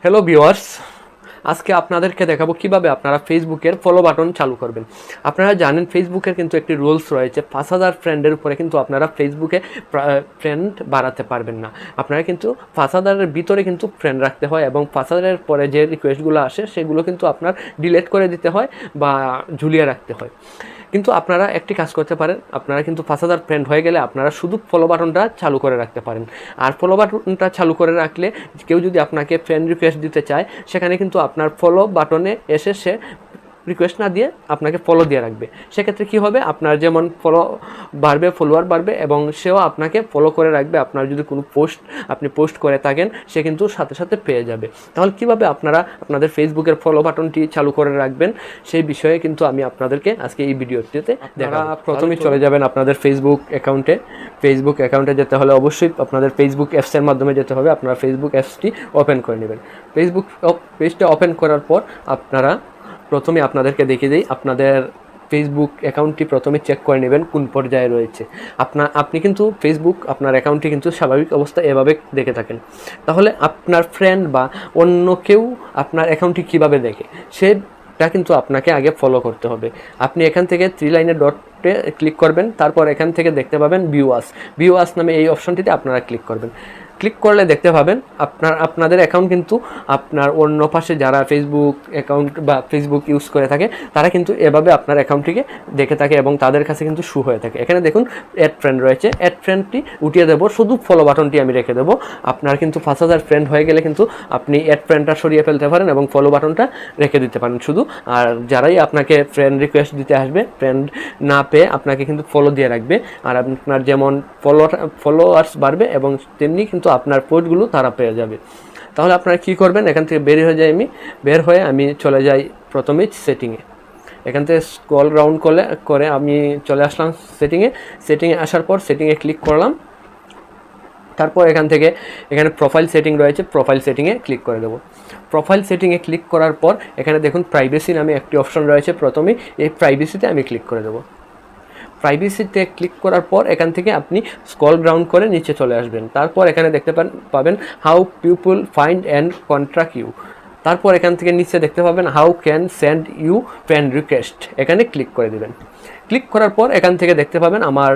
Hello viewers, আজকে আপনাদেরকে দেখাবো কিভাবে আপনারা ফেসবুকের ফলো বাটন চালু করবেন। আপনারা জানেন ফেসবুকের কিন্তু একটি রুলস রয়েছে, 5,000 ফ্রেন্ডের উপরে কিন্তু আপনারা ফেসবুকে ফ্রেন্ড বাড়াতে পারবেন না। আপনারা কিন্তু 5,000-এর ভিতরে কিন্তু ফ্রেন্ড রাখতে হয় এবং 5,000-এর পরে যে রিকোয়েস্টগুলো আসে সেগুলো কিন্তু আপনার ডিলিট করে দিতে হয় বা ঝুলিয়ে রাখতে হয়। কিন্তু আপনারা একটি কাজ করতে পারেন, আপনারা কিন্তু 5,000 ফ্রেন্ড হয়ে গেলে আপনারা শুধু ফলো বাটনটা চালু করে রাখতে পারেন। আর ফলো বাটনটা চালু করে রাখলে কেউ যদি আপনাকে ফ্রেন্ড রিকোয়েস্ট দিতে চায়, সেখানে কিন্তু আপনার ফলো বাটনে এসে সে রিকোয়েস্ট না দিয়ে আপনাকে ফলো দিয়ে রাখবে। সেক্ষেত্রে কী হবে, আপনার যেমন ফলো বাড়বে, ফলোয়ার বাড়বে এবং সেও আপনাকে ফলো করে রাখবে। আপনার যদি কোনো আপনি পোস্ট করে থাকেন, সে কিন্তু সাথে সাথে পেয়ে যাবে। তাহলে কীভাবে আপনারা আপনাদের ফেসবুকের ফলো বাটনটি চালু করে রাখবেন সেই বিষয়ে কিন্তু আমি আপনাদেরকে আজকে এই ভিডিওটিতে দেখাবো। প্রথমেই চলে যাবেন আপনাদের ফেসবুক অ্যাকাউন্টে যেতে হলে অবশ্যই আপনাদের ফেসবুক অ্যাপসের মাধ্যমে যেতে হবে। আপনারা ফেসবুক অ্যাপসটি ওপেন করে নেবেন। ফেসবুক পেজটা ওপেন করার পর আপনারা প্রথমে আপনাদেরকে দেখিয়ে দিই, আপনাদের ফেসবুক অ্যাকাউন্টটি প্রথমে চেক করে নেবেন কোন পর্যায়ে রয়েছে। আপনি কিন্তু ফেসবুক আপনার অ্যাকাউন্টটি কিন্তু স্বাভাবিক অবস্থা এভাবে দেখে থাকেন। তাহলে আপনার ফ্রেন্ড বা অন্য কেউ আপনার অ্যাকাউন্টটি কীভাবে দেখে সেটা কিন্তু আপনাকে আগে ফলো করতে হবে। আপনি এখান থেকে 3 লাইনের ডটে ক্লিক করবেন, তারপর এখান থেকে দেখতে পাবেন ভিউ আস নামে এই অপশনটিতে আপনারা ক্লিক করবেন। ক্লিক করলে দেখতে পাবেন আপনাদের অ্যাকাউন্ট কিন্তু আপনার অন্য পাশে যারা ফেসবুক অ্যাকাউন্ট বা ফেসবুক ইউজ করে থাকে তারা কিন্তু এভাবে আপনার অ্যাকাউন্টটিকে দেখে থাকে এবং তাদের কাছে কিন্তু শো হয়ে থাকে। এখানে দেখুন অ্যাড ফ্রেন্ড রয়েছে, অ্যাড ফ্রেন্ডটি উঠিয়ে দেবো, শুধু ফলো বাটনটি আমি রেখে দেবো। আপনার কিন্তু 5,000 ফ্রেন্ড হয়ে গেলে কিন্তু আপনি অ্যাড ফ্রেন্ডটা সরিয়ে ফেলতে পারেন এবং ফলো বাটনটা রেখে দিতে পারেন শুধু। আর যারাই আপনাকে ফ্রেন্ড রিকোয়েস্ট দিতে আসবে, ফ্রেন্ড না পেয়ে আপনাকে কিন্তু ফলো দিয়ে রাখবে। আর আপনার যেমন ফলোয়ার্স বাড়বে এবং তেমনি কিন্তু আপনার পোস্টগুলো তারা পেয়ে যাবে। তাহলে আপনারা কী করবেন, এখান থেকে বের হয়ে আমি চলে যাই প্রথমেই সেটিংয়ে। এখান থেকে স্ক্রল ডাউন করে আমি চলে আসলাম সেটিংয়ে আসার পর সেটিংয়ে ক্লিক করলাম। তারপর এখানে প্রোফাইল সেটিং রয়েছে, প্রোফাইল সেটিংয়ে ক্লিক করে দেবো। প্রোফাইল সেটিংয়ে ক্লিক করার পর এখানে দেখুন প্রাইভেসি নামে একটি অপশন রয়েছে, প্রথমেই এই প্রাইভেসিতে আমি ক্লিক করে দেবো। প্রাইভেসিতে ক্লিক করার পর এখান থেকে আপনি স্ক্রল ডাউন করে নিচে চলে আসবেন। তারপর এখানে দেখতে পাবেন how people find and contact you. তারপর এখান থেকে নিচে দেখতে পাবেন how can send you friend request, এখানে ক্লিক করে দেবেন। ক্লিক করার পর এখান থেকে দেখতে পাবেন আমার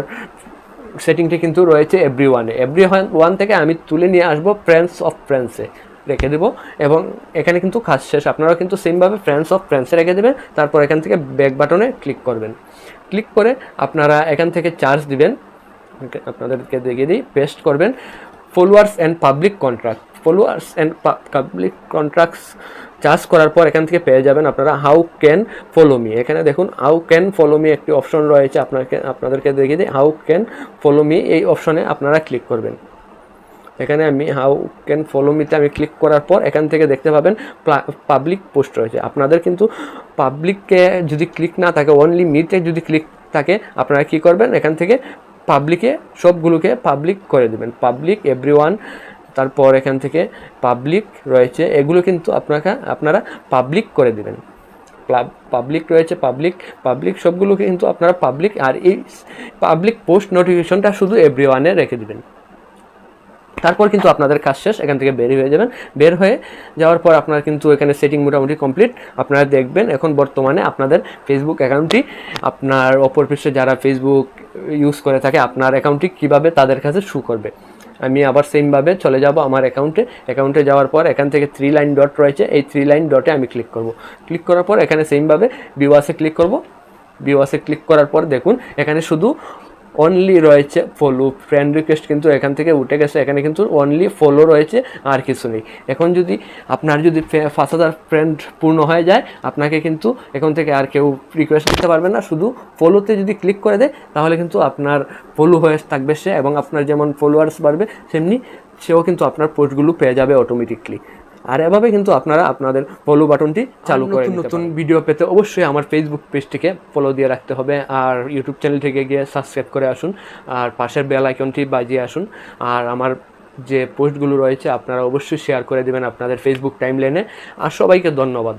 সেটিংটি কিন্তু রয়েছে এভরিওয়ান থেকে আমি তুলে নিয়ে আসবো ফ্রেন্ডস অফ ফ্রেন্ডসে রেখে দেবো এবং এখানে কিন্তু কাজ শেষ। আপনারা কিন্তু সেমভাবে ফ্রেন্ডস অফ ফ্রেন্ডসে রেখে দেবেন। তারপর এখান থেকে ব্যাক বাটনে ক্লিক করবেন। ক্লিক করে আপনারা এখান থেকে চার্জ দিবেন, আপনাদেরকে দেখিয়ে দিই, পেস্ট করবেন followers and public contracts charge করার পর এখান থেকে পেয়ে যাবেন আপনারা হাউ ক্যান ফলো মি। এখানে দেখুন হাউ ক্যান ফলো মি একটি অপশন রয়েছে, আপনাদেরকে দেখিয়ে দিই হাউ ক্যান ফলো মি, এই অপশনে আপনারা ক্লিক করবেন। এখানে আমি হাউ ক্যান ফলো মিতে আমি ক্লিক করার পর এখান থেকে দেখতে পাবেন পাবলিক পোস্ট রয়েছে। আপনাদের কিন্তু পাবলিককে যদি ক্লিক না থাকে, অনলি মিতে যদি ক্লিক থাকে, আপনারা কি করবেন, এখান থেকে সবগুলোকে পাবলিক করে দেবেন, পাবলিক এভরিওয়ান। তারপর এখান থেকে পাবলিক রয়েছে, এগুলো কিন্তু আপনারা পাবলিক করে দেবেন। পাবলিক রয়েছে, পাবলিক সবগুলোকে কিন্তু আপনারা পাবলিক, আর এই পাবলিক পোস্ট নোটিফিকেশনটা শুধু এভরিওয়ানে রেখে দেবেন। তারপর কিন্তু আপনাদের কাজ শেষ, এখান থেকে বের হয়ে যাবেন। বের হয়ে যাওয়ার পর আপনার কিন্তু এখানে সেটিং মোটামুটি কমপ্লিট। আপনারা দেখবেন এখন বর্তমানে আপনাদের ফেসবুক অ্যাকাউন্টটি আপনার অপর পৃষ্ঠে যারা ফেসবুক ইউজ করে থাকে আপনার অ্যাকাউন্টটি কীভাবে তাদের কাছে শো করবে। আমি আবার সেমভাবে চলে যাব আমার অ্যাকাউন্টে যাওয়ার পর এখান থেকে 3 লাইন ডট রয়েছে, এই 3 লাইন ডটে আমি ক্লিক করব। ক্লিক করার পর এখানে সেমভাবে ভিউ আসে ক্লিক করব। ভিউ আসে ক্লিক করার পর দেখুন এখানে শুধু অনলি রয়েছে ফলো, ফ্রেন্ড রিকোয়েস্ট কিন্তু এখান থেকে উঠে গেছে, এখানে কিন্তু অনলি ফলো রয়েছে, আর কিছু নেই। এখন আপনার যদি 5,000 ফ্রেন্ড পূর্ণ হয়ে যায়, আপনাকে কিন্তু এখন থেকে আর কেউ রিকোয়েস্ট দিতে পারবে না। শুধু ফলোতে যদি ক্লিক করে দেয় তাহলে কিন্তু আপনার ফলো হয়ে থাকবে সে, এবং আপনার যেমন ফলোয়ার্স বাড়বে সেমনি সেও কিন্তু আপনার পোস্টগুলো পেয়ে যাবে অটোমেটিকলি। আর এভাবে কিন্তু আপনারা আপনাদের ফলো বাটনটি চালু করে নতুন ভিডিও পেতে অবশ্যই আমার ফেসবুক পেজটিকে ফলো দিয়ে রাখতে হবে, আর ইউটিউব চ্যানেল থেকে গিয়ে সাবস্ক্রাইব করে আসুন, আর পাশের বেল আইকনটি বাজিয়ে আসুন। আর আমার যে পোস্টগুলো রয়েছে আপনারা অবশ্যই শেয়ার করে দেবেন আপনাদের ফেসবুক টাইমলাইনে। আর সবাইকে ধন্যবাদ।